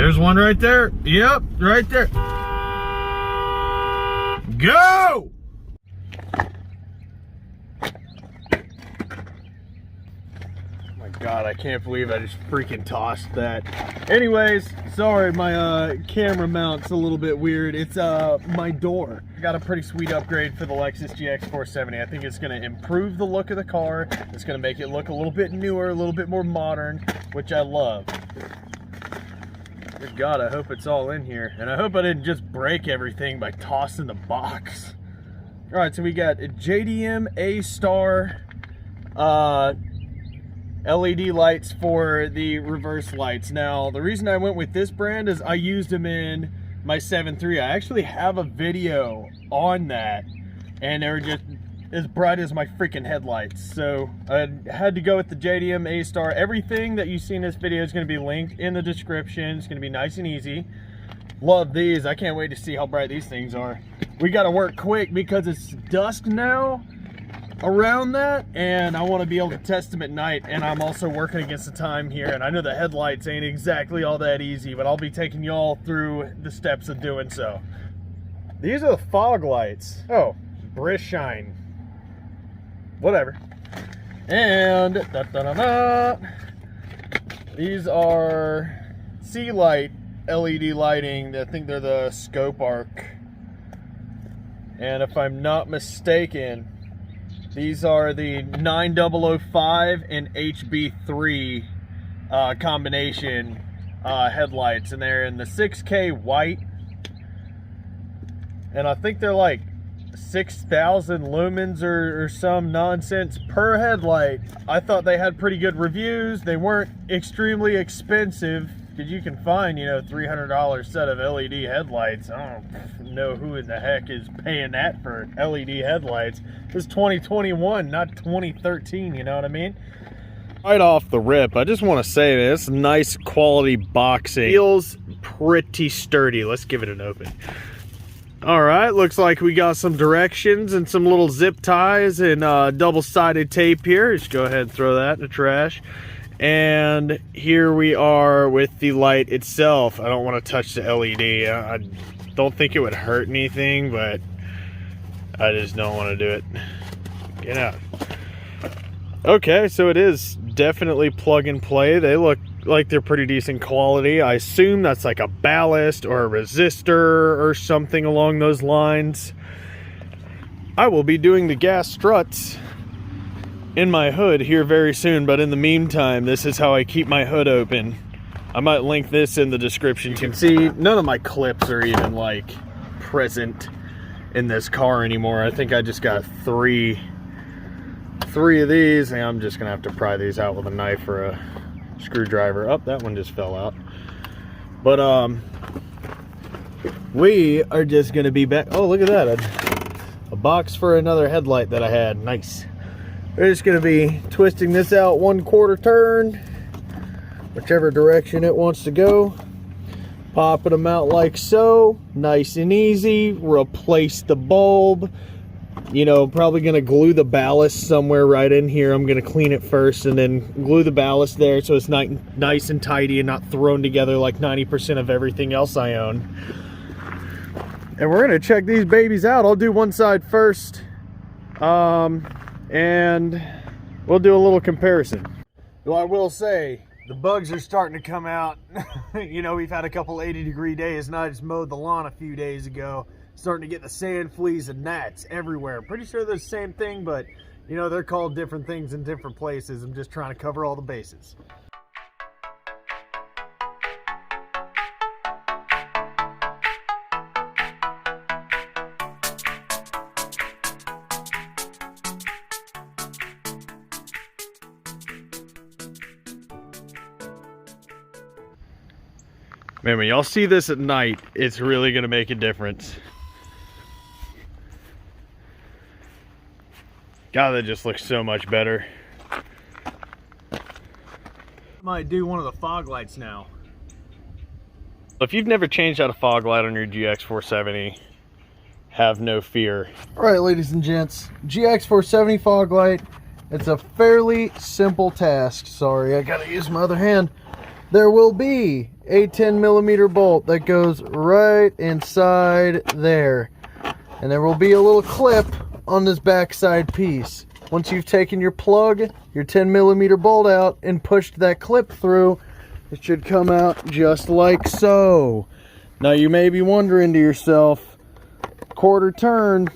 There's one right there. Yep, right there. Go! God, I can't believe I just freaking tossed that. Anyways, sorry, my camera mount's a little bit weird. It's my door. I got a pretty sweet upgrade for the Lexus GX470. I think it's going to improve the look of the car. It's going to make it look a little bit newer, a little bit more modern, which I love. Good God, I hope it's all in here. And I hope I didn't just break everything by tossing the box. All right, so we got a JDM A-Star LED lights for the reverse lights. Now, the reason I went with this brand is I used them in my 7.3. I actually have a video on that, and they were just as bright as my freaking headlights. So I had to go with the JDM A-Star. Everything that you see in this video is going to be linked in the description. It's going to be nice and easy. Love these. I can't wait to see how bright these things are. We got to work quick because it's dusk now around that, and I want to be able to test them at night, and I'm also working against the time here, and I know the headlights ain't exactly all that easy, but I'll be taking y'all through the steps of doing so. These are the fog lights. Oh, Brish Shine. Whatever. And these are Sea Light LED lighting. I think they're the Scope Arc, and if I'm not mistaken, these are the 9005 and HB3 combination headlights, and they're in the 6K white, and I think they're like 6,000 lumens or some nonsense per headlight. I thought they had pretty good reviews. They weren't extremely expensive, because you can find, you know, $300 set of LED headlights. I don't know who in the heck is paying that for LED headlights. It's 2021, not 2013, you know what I mean? Right off the rip, I just want to say this nice quality boxing. Feels pretty sturdy. Let's give it an open. All right, looks like we got some directions and some little zip ties and double-sided tape here. Just go ahead and throw that in the trash. And here we are with the light itself. I don't want to touch the LED. I don't think it would hurt anything, but I just don't want to do it. Get out. Okay, so it is definitely plug and play. They look like they're pretty decent quality. I assume that's like a ballast or a resistor or something along those lines. I will be doing the gas struts in my hood here very soon, but in the meantime, this is how I keep my hood open. I might link this in the description. You can see none of my clips are even like present in this car anymore. I think I just got three of these, and I'm just gonna have to pry these out with a knife or a screwdriver. Oh, that one just fell out. But we are just gonna be back. Oh, look at that, a box for another headlight that I had. Nice. We're just gonna be twisting this out 1/4 turn, whichever direction it wants to go. Popping them out like so, nice and easy. Replace the bulb. You know, probably gonna glue the ballast somewhere right in here. I'm gonna clean it first and then glue the ballast there so it's nice and tidy and not thrown together like 90% of everything else I own. And we're gonna check these babies out. I'll do one side first, and we'll do a little comparison. Well, I will say, the bugs are starting to come out. You know, we've had a couple 80-degree days, and I just mowed the lawn a few days ago. Starting to get the sand fleas and gnats everywhere. Pretty sure they're the same thing, but, you know, they're called different things in different places. I'm just trying to cover all the bases. Man, when y'all see this at night, it's really gonna make a difference. God, that just looks so much better. Might do one of the fog lights now. If you've never changed out a fog light on your GX470, have no fear. All right, ladies and gents, GX470 fog light. It's a fairly simple task. Sorry, I gotta use my other hand. there will be a 10mm bolt that goes right inside there. And there will be a little clip on this backside piece. Once you've taken your plug, your 10mm bolt out, and pushed that clip through, it should come out just like so. Now you may be wondering to yourself, quarter turn,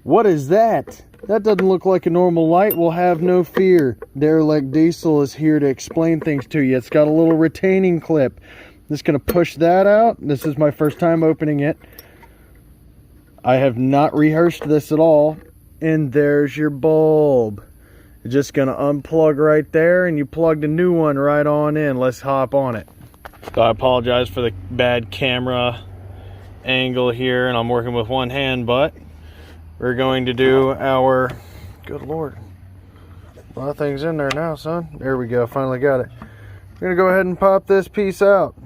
what is that? That doesn't look like a normal light. Well, have no fear. Derelict Diesel is here to explain things to you. It's got a little retaining clip. Just gonna push that out. This is my first time opening it. I have not rehearsed this at all. And there's your bulb. You're just gonna unplug right there, and you plugged a new one right on in. Let's hop on it. So I apologize for the bad camera angle here, and I'm working with one hand, but we're going to do our, good Lord, a lot of things in there now, son. There we go, finally got it. We're gonna go ahead and pop this piece out.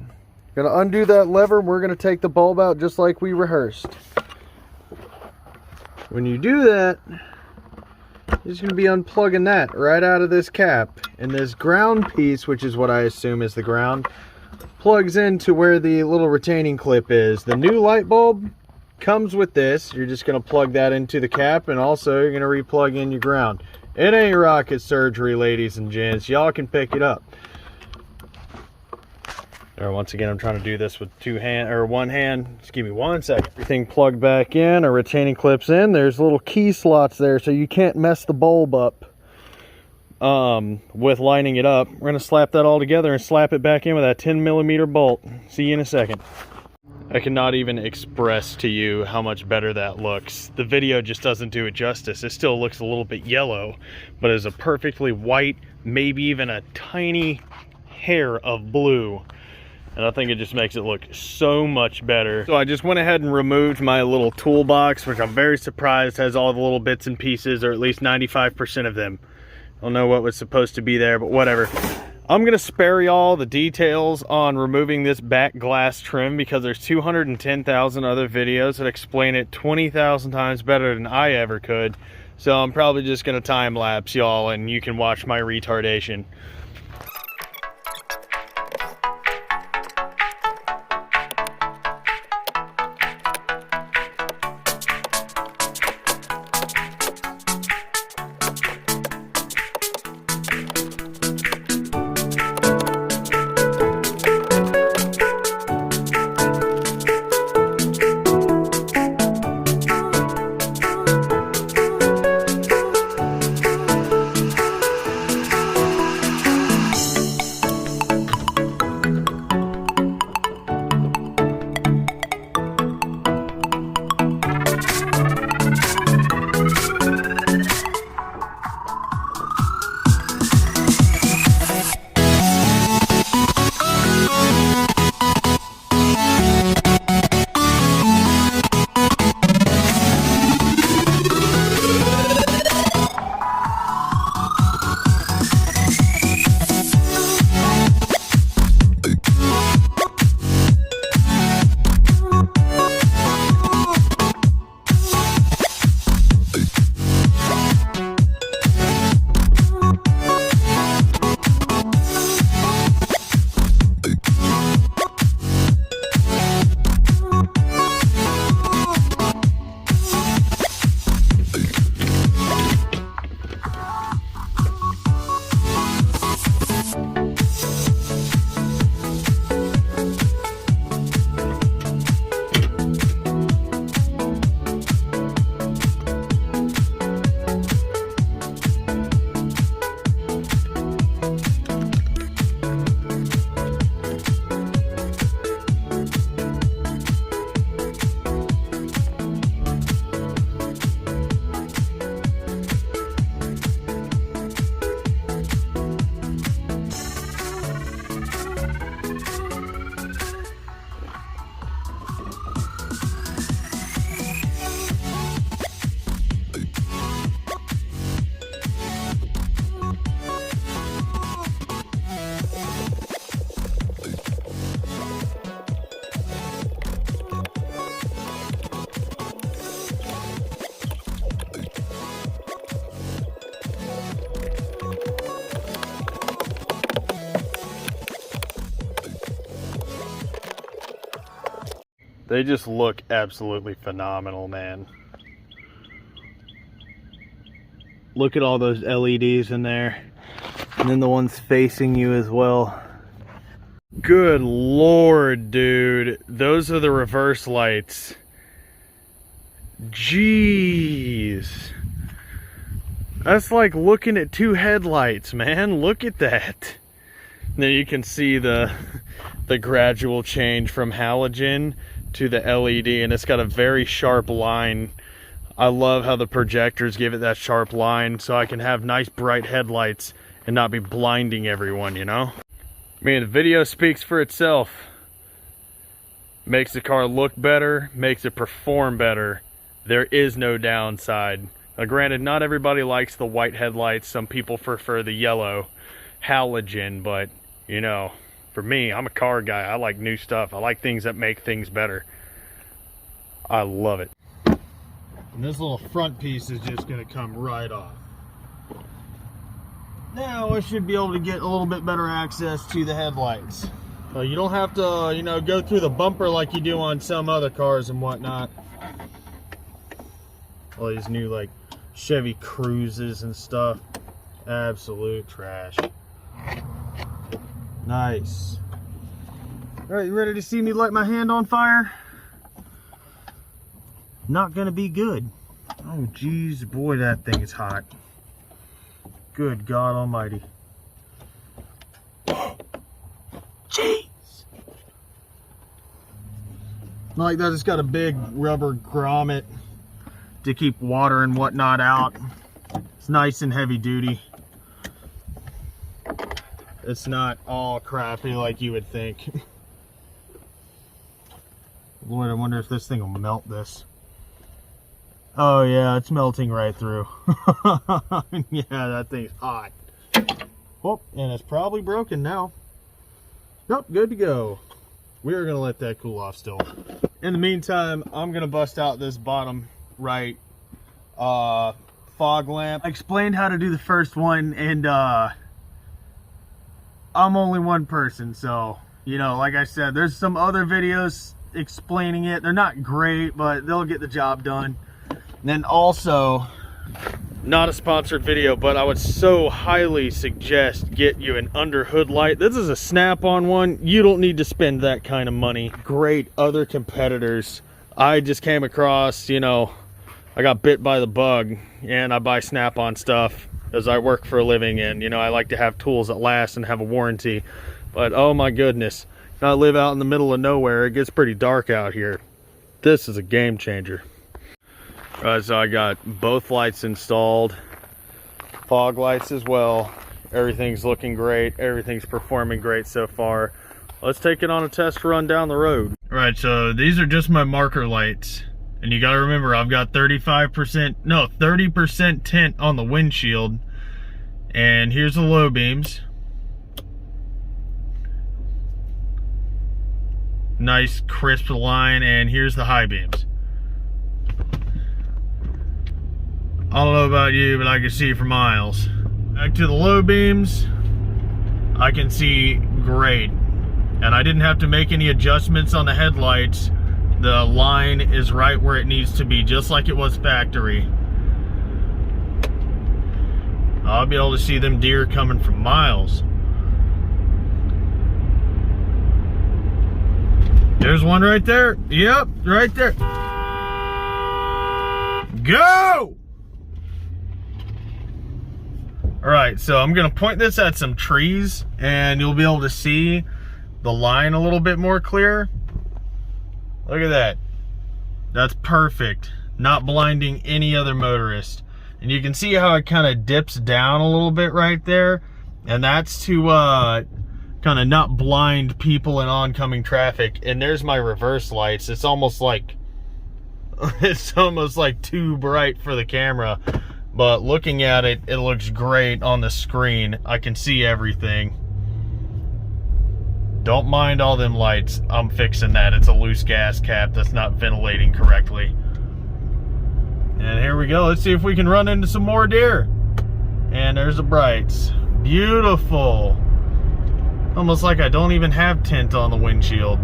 Gonna undo that lever. We're gonna take the bulb out just like we rehearsed. When you do that, you're just going to be unplugging that right out of this cap. And this ground piece, which is what I assume is the ground, plugs into where the little retaining clip is. The new light bulb comes with this. You're just going to plug that into the cap, and also you're going to re-plug in your ground. It ain't rocket surgery, ladies and gents. Y'all can pick it up. Once again, I'm trying to do this with one hand. Just give me 1 second. Everything plugged back in, our retaining clips in. There's little key slots there, so you can't mess the bulb up with lining it up. We're gonna slap that all together and slap it back in with that 10mm bolt. See you in a second. I cannot even express to you how much better that looks. The video just doesn't do it justice. It still looks a little bit yellow, but it's a perfectly white, maybe even a tiny hair of blue. And I think it just makes it look so much better. So I just went ahead and removed my little toolbox, which I'm very surprised has all the little bits and pieces, or at least 95% of them. I don't know what was supposed to be there, but whatever. I'm gonna spare y'all the details on removing this back glass trim, because there's 210,000 other videos that explain it 20,000 times better than I ever could. So I'm probably just gonna time lapse y'all, and you can watch my retardation. They just look absolutely phenomenal, man. Look at all those LEDs in there. And then the ones facing you as well. Good Lord, dude. Those are the reverse lights. Jeez. That's like looking at two headlights, man. Look at that. Now you can see the gradual change from halogen to the LED, and it's got a very sharp line. I love how the projectors give it that sharp line so I can have nice bright headlights and not be blinding everyone, you know? I mean, the video speaks for itself. Makes the car look better, makes it perform better. There is no downside. Now, granted, not everybody likes the white headlights. Some people prefer the yellow halogen, but you know, for me, I'm a car guy. I like new stuff. I like things that make things better. I love it. And this little front piece is just gonna come right off. Now I should be able to get a little bit better access to the headlights. You don't have to, you know, go through the bumper like you do on some other cars and whatnot. All these new like Chevy Cruises and stuff. Absolute trash. Nice. All right, you ready to see me light my hand on fire? Not gonna be good. Oh geez, boy, that thing is hot. Good God Almighty. Jeez. Like that, it's got a big rubber grommet to keep water and whatnot out. It's nice and heavy duty. It's not all crappy like you would think. Lord, I wonder if this thing will melt this. Oh yeah, it's melting right through. Yeah, that thing's hot. Oh, and it's probably broken now. Nope, good to go. We're gonna let that cool off still. In the meantime, I'm gonna bust out this bottom right fog lamp. I explained how to do the first one, and I'm only one person, so you know, like I said, there's some other videos explaining it. They're not great, but they'll get the job done. And then also, not a sponsored video, but I would so highly suggest get you an under hood light. This is a snap-on one. You don't need to spend that kind of money. Great other competitors. I just came across, you know, I got bit by the bug, and I buy snap-on stuff as I work for a living, and you know, I like to have tools that last and have a warranty. But oh my goodness, I live out in the middle of nowhere. It gets pretty dark out here. This is a game changer. So I got both lights installed, fog lights as well. Everything's looking great. Everything's performing great so far. Let's take it on a test run down the road. All right, so these are just my marker lights. And you gotta remember, I've got 30% tint on the windshield. And here's the low beams. Nice crisp line, and here's the high beams. I don't know about you, but I can see for miles. Back to the low beams, I can see great. And I didn't have to make any adjustments on the headlights. The line is right where it needs to be, just like it was factory. I'll be able to see them deer coming from miles. There's one right there. Yep, right there. Go! All right, so I'm gonna point this at some trees and you'll be able to see the line a little bit more clear. Look at that. That's perfect. Not blinding any other motorist. And you can see how it kind of dips down a little bit right there. And that's to kind of not blind people in oncoming traffic. And there's my reverse lights. It's almost like too bright for the camera. But looking at it, it looks great on the screen. I can see everything. Don't mind all them lights. I'm fixing that. It's a loose gas cap that's not ventilating correctly. And here we go. Let's see if we can run into some more deer. And there's the brights. Beautiful. Almost like I don't even have tint on the windshield.